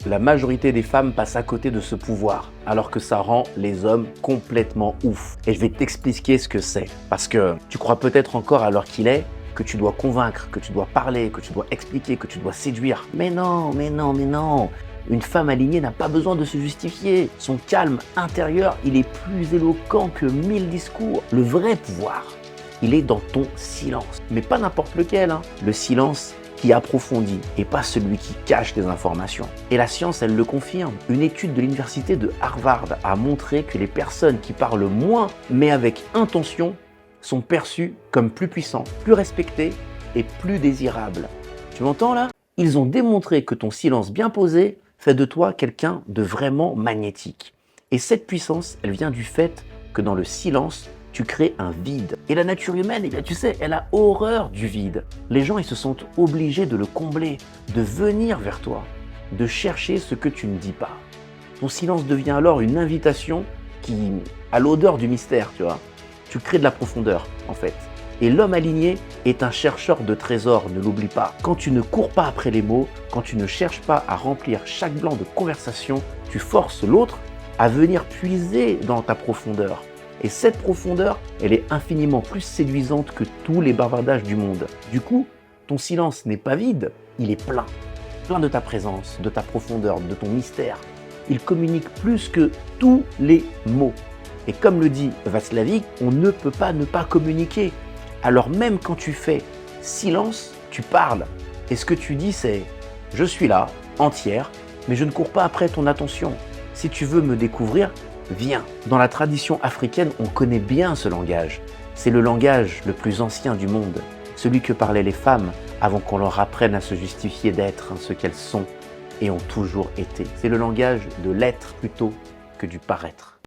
La majorité des femmes passent à côté de ce pouvoir, alors que ça rend les hommes complètement ouf. Et je vais t'expliquer ce que c'est. Parce que tu crois peut-être encore à l'heure qu'il est que tu dois convaincre, que tu dois parler, que tu dois expliquer, que tu dois séduire. Mais non, mais non, mais non. Une femme alignée n'a pas besoin de se justifier. Son calme intérieur, il est plus éloquent que 1000 discours. Le vrai pouvoir, il est dans ton silence. Mais pas n'importe lequel, hein. Le silence qui approfondit et pas celui qui cache des informations. Et la science, elle le confirme. Une étude de l'université de Harvard a montré que les personnes qui parlent moins, mais avec intention, sont perçues comme plus puissantes, plus respectées et plus désirables. Tu m'entends là? Ils ont démontré que ton silence bien posé fait de toi quelqu'un de vraiment magnétique. Et cette puissance, elle vient du fait que dans le silence, tu crées un vide. Et la nature humaine, eh bien, tu sais, elle a horreur du vide. Les gens, ils se sentent obligés de le combler, de venir vers toi, de chercher ce que tu ne dis pas. Ton silence devient alors une invitation qui a l'odeur du mystère, tu vois. Tu crées de la profondeur, en fait. Et l'homme aligné est un chercheur de trésors, ne l'oublie pas. Quand tu ne cours pas après les mots, quand tu ne cherches pas à remplir chaque blanc de conversation, tu forces l'autre à venir puiser dans ta profondeur. Et cette profondeur, elle est infiniment plus séduisante que tous les bavardages du monde. Du coup, ton silence n'est pas vide, il est plein. Plein de ta présence, de ta profondeur, de ton mystère. Il communique plus que tous les mots. Et comme le dit Václavic, on ne peut pas ne pas communiquer. Alors même quand tu fais silence, tu parles. Et ce que tu dis, c'est « Je suis là, entière, mais je ne cours pas après ton attention. Si tu veux me découvrir, viens ». Dans la tradition africaine, on connaît bien ce langage. C'est le langage le plus ancien du monde. Celui que parlaient les femmes avant qu'on leur apprenne à se justifier d'être ce qu'elles sont et ont toujours été. C'est le langage de l'être plutôt que du paraître.